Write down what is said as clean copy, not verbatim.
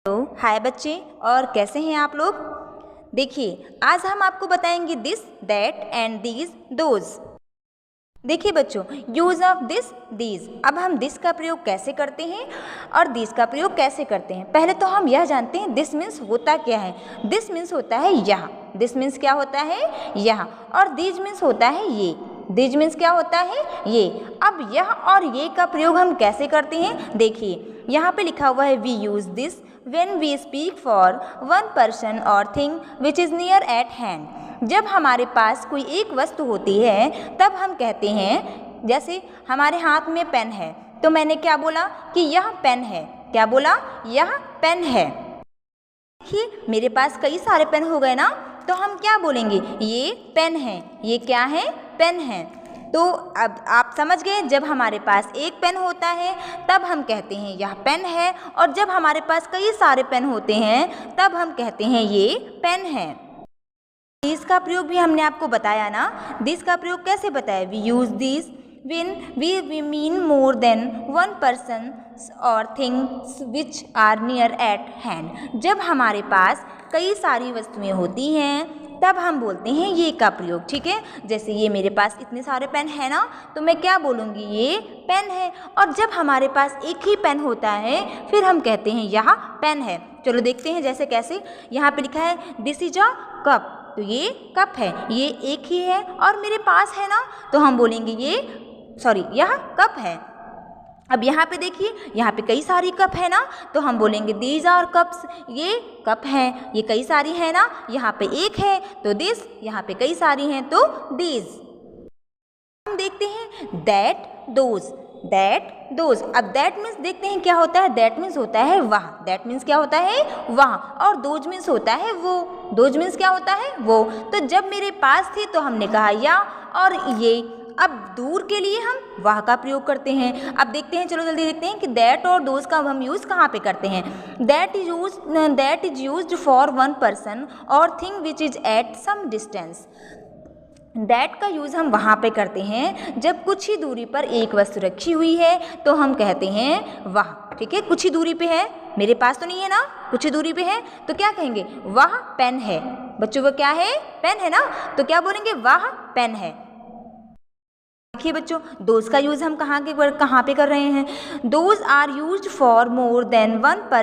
Hello hi बच्चे, और कैसे हैं आप लोग। देखिए आज हम आपको बताएंगे this, that and these, those. देखिए बच्चों, यूज ऑफ दिस, दीज। अब हम दिस का प्रयोग कैसे करते हैं और दीज का प्रयोग कैसे करते हैं। पहले तो हम यह जानते हैं दिस मीन्स होता क्या है। दिस मीन्स होता है यहाँ। दिस मीन्स क्या होता है, यहाँ। और दीज मीन्स होता है ये। दीज मीन्स क्या होता है, ये। अब यह और ये का प्रयोग हम कैसे करते हैं, देखिए यहाँ पे लिखा हुआ है we use this when we speak for one person or thing which is near at hand। जब हमारे पास कोई एक वस्तु होती है तब हम कहते हैं, जैसे हमारे हाथ में पेन है तो मैंने क्या बोला कि यह पेन है। क्या बोला, यह पेन है। देखिए मेरे पास कई सारे पेन हो गए ना, तो हम क्या बोलेंगे, ये पेन है। ये क्या है, पेन है। तो अब आप समझ गए, जब हमारे पास एक पेन होता है तब हम कहते हैं यह पेन है, और जब हमारे पास कई सारे पेन होते हैं तब हम कहते हैं ये पेन है। दिस का प्रयोग भी हमने आपको बताया ना। दिस का प्रयोग कैसे बताया, we use this when we mean more than one person or things which are near at hand। जब हमारे पास कई सारी वस्तुएं होती हैं तब हम बोलते हैं ये का प्रयोग, ठीक है। जैसे ये मेरे पास इतने सारे पेन है ना, तो मैं क्या बोलूँगी, ये पेन है। और जब हमारे पास एक ही पेन होता है फिर हम कहते हैं यह पेन है। चलो देखते हैं जैसे कैसे। यहाँ पे लिखा है दिस इज अ कप, तो ये कप है, ये एक ही है और मेरे पास है ना, तो हम बोलेंगे यह कप है। अब यहाँ पे देखिए, यहाँ पे कई सारी कप है ना, तो हम बोलेंगे दीज आर कप्स। ये कप हैं, ये कई सारी है ना। यहाँ पे एक है तो दिस, यहाँ पे कई सारी हैं तो दीज। हम देखते हैं दैट, दोज, दैट, दोज। अब दैट मीन्स देखते हैं क्या होता है। दैट मीन्स होता है वह। दैट मीन्स क्या होता है, वह। और दोज मीन्स होता है वो। दोज मीन्स क्या होता है, वो। तो जब मेरे पास थी तो हमने कहा या और ये। अब दूर के लिए हम वह का प्रयोग करते हैं। अब देखते हैं, चलो जल्दी देखते हैं कि दैट और दोज का हम यूज़ कहाँ पे करते हैं। That is used for one person और thing which is at some distance. That का यूज़ हम वहाँ पे करते हैं जब कुछ ही दूरी पर एक वस्तु रखी हुई है तो हम कहते हैं वह, ठीक है। कुछ ही दूरी पे है, मेरे पास तो नहीं है ना, कुछ ही दूरी पे है, तो क्या कहेंगे, वह पेन है। बच्चों वो क्या है, पेन है ना, तो क्या बोलेंगे, वह पेन है। देखिए बच्चों, दोज का यूज़ हम कहाँ पे कर रहे हैं। Those are used for more than one person